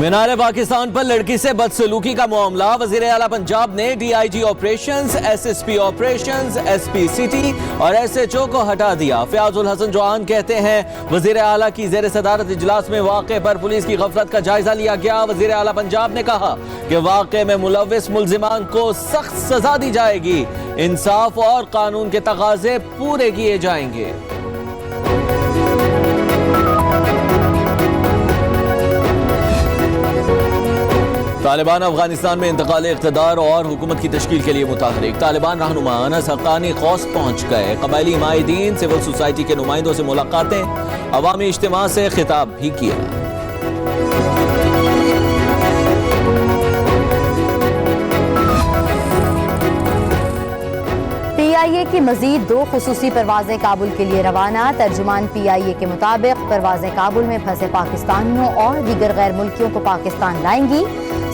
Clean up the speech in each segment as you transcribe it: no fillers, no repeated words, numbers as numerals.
مینار پاکستان پر لڑکی سے بدسلوکی کا معاملہ، وزیر اعلیٰ پنجاب نے D I G operations, S S P operations, S P city اور ایس ایچ او کو ہٹا دیا۔ فیاض الحسن جوان کہتے ہیں وزیر اعلیٰ کی زیر صدارت اجلاس میں واقعے پر پولیس کی غفلت کا جائزہ لیا گیا۔ وزیر اعلیٰ پنجاب نے کہا کہ واقعے میں ملوث ملزمان کو سخت سزا دی جائے گی، انصاف اور قانون کے تقاضے پورے کیے جائیں گے۔ طالبان افغانستان میں انتقال اقتدار اور حکومت کی تشکیل کے لیے متحرک۔ طالبان رہنما انس حقانی قوس پہنچ گئے۔ قبائلی حمایتین، سول سوسائٹی کے نمائندوں سے ملاقاتیں، عوامی اجتماع سے خطاب بھی کیا۔ پی آئی اے کی مزید 2 خصوصی پروازیں کابل کے لیے روانہ۔ ترجمان پی آئی اے کے مطابق پروازیں کابل میں پھنسے پاکستانیوں اور دیگر غیر ملکیوں کو پاکستان لائیں گی۔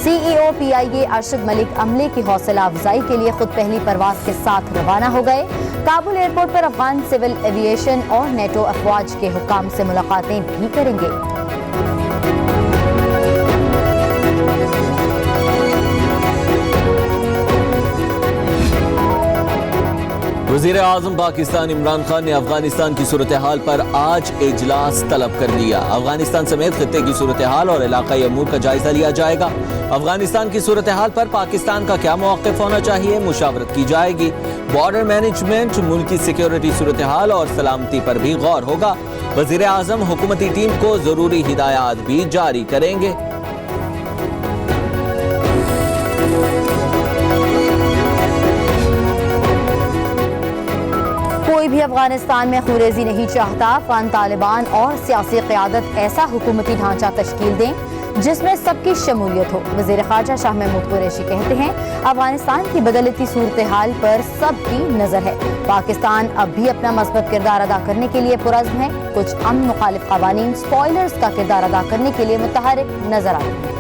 سی ای او پی آئی اے ارشد ملک عملے کی حوصلہ افزائی کے لیے خود پہلی پرواز کے ساتھ روانہ ہو گئے۔ کابل ایئرپورٹ پر افغان سول ایویشن اور نیٹو افواج کے حکام سے ملاقاتیں بھی کریں گے۔ وزیر اعظم پاکستان عمران خان نے افغانستان کی صورتحال پر آج اجلاس طلب کر لیا۔ افغانستان سمیت خطے کی صورتحال اور علاقائی امور کا جائزہ لیا جائے گا۔ افغانستان کی صورتحال پر پاکستان کا کیا موقف ہونا چاہیے، مشاورت کی جائے گی۔ بارڈر مینجمنٹ، ملکی سیکیورٹی صورتحال اور سلامتی پر بھی غور ہوگا۔ وزیر اعظم حکومتی ٹیم کو ضروری ہدایات بھی جاری کریں گے۔ کوئی بھی افغانستان میں خوریزی نہیں چاہتا۔ افغان طالبان اور سیاسی قیادت ایسا حکومتی ڈھانچہ تشکیل دیں جس میں سب کی شمولیت ہو۔ وزیر خارجہ شاہ محمود قریشی کہتے ہیں افغانستان کی بدلتی صورتحال پر سب کی نظر ہے۔ پاکستان اب بھی اپنا مثبت کردار ادا کرنے کے لیے پرعزم ہے۔ کچھ امن مخالف قوانین سپوائلرز کا کردار ادا کرنے کے لیے متحرک نظر آتے ہیں۔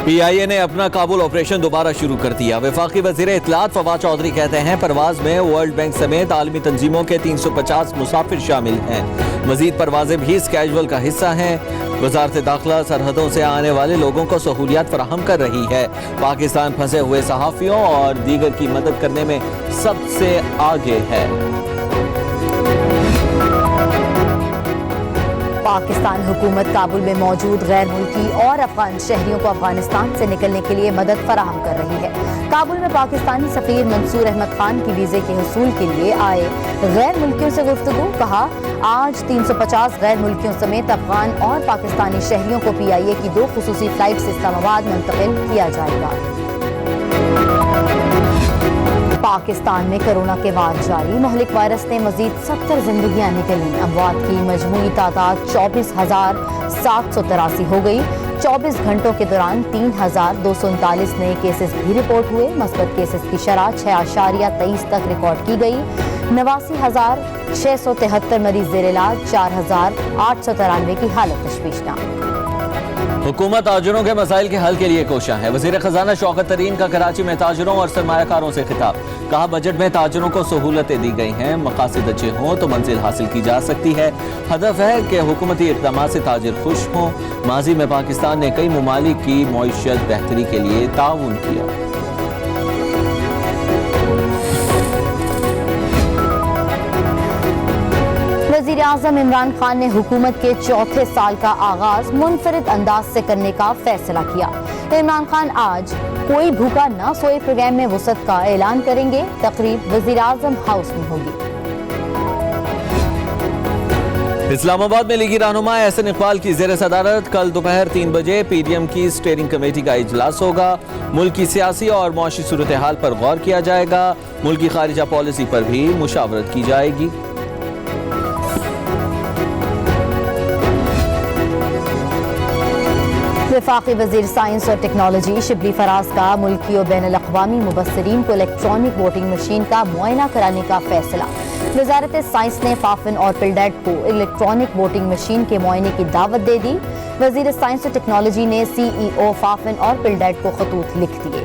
پی آئی اے نے اپنا کابل آپریشن دوبارہ شروع کر دیا۔ وفاقی وزیر اطلاعات فواد چودھری کہتے ہیں پرواز میں ورلڈ بینک سمیت عالمی تنظیموں کے 350 مسافر شامل ہیں۔ مزید پروازیں بھی اس کیجول کا حصہ ہیں۔ وزارت داخلہ سرحدوں سے آنے والے لوگوں کو سہولیات فراہم کر رہی ہے۔ پاکستان پھنسے ہوئے صحافیوں اور دیگر کی مدد کرنے میں سب سے آگے ہے۔ پاکستان حکومت کابل میں موجود غیر ملکی اور افغان شہریوں کو افغانستان سے نکلنے کے لیے مدد فراہم کر رہی ہے۔ کابل میں پاکستانی سفیر منصور احمد خان کی ویزے کے حصول کے لیے آئے غیر ملکیوں سے گفتگو۔ کہا آج 350 غیر ملکیوں سمیت افغان اور پاکستانی شہریوں کو پی آئی اے کی 2 خصوصی فلائٹ سے اسلام آباد منتقل کیا جائے گا۔ پاکستان میں کرونا کے بعد جاری مہلک وائرس نے مزید 70 زندگیاں نکلیں۔ اموات کی مجموعی تعداد 24,783 ہو گئی۔ 24 گھنٹوں کے دوران 3,239 نئے کیسز بھی رپورٹ ہوئے۔ مثبت کیسز کی شرح 6.23 تک ریکارڈ کی گئی۔ 89,673 مریض زیر علاج، 4,893 کی حالت تشویشناک۔ حکومت تاجروں کے مسائل کے حل کے لیے کوشاں ہے۔ وزیر خزانہ شوکت ترین کا کراچی میں تاجروں اور سرمایہ کاروں سے خطاب۔ کہا بجٹ میں تاجروں کو سہولتیں دی گئی ہیں، مقاصد اچھے ہوں تو منزل حاصل کی جا سکتی ہے۔ ہدف ہے کہ حکومتی اقدامات سے تاجر خوش ہوں۔ ماضی میں پاکستان نے کئی ممالک کی معیشت بہتری کے لیے تعاون کیا۔ وزیر اعظم عمران خان نے حکومت کے 4تھے سال کا آغاز منفرد انداز سے کرنے کا فیصلہ کیا۔ عمران خان آج کوئی بھوکا نہ سوئے پروگرام میں وسعت کا اعلان کریں گے۔ تقریب وزیر اعظم ہاؤس میں ہوگی۔ اسلام آباد میں لیگی رہنما احسن اقبال کی زیر صدارت کل دوپہر 3 بجے پی ڈی ایم کی اسٹیئرنگ کمیٹی کا اجلاس ہوگا۔ ملک کی سیاسی اور معاشی صورتحال پر غور کیا جائے گا۔ ملک کی خارجہ پالیسی پر بھی مشاورت کی جائے گی۔ وفاقی وزیر سائنس اور ٹیکنالوجی شبلی فراز کا ملکی و بین الاقوامی مبصرین کو الیکٹرانک ووٹنگ مشین کا معائنہ کرانے کا فیصلہ۔ وزارت سائنس نے فافن اور پلڈیٹ کو الیکٹرانک ووٹنگ مشین کے معائنے کی دعوت دے دی۔ وزیر سائنس اور ٹیکنالوجی نے سی ای او فافن اور پلڈیٹ کو خطوط لکھ دیے۔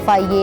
FIA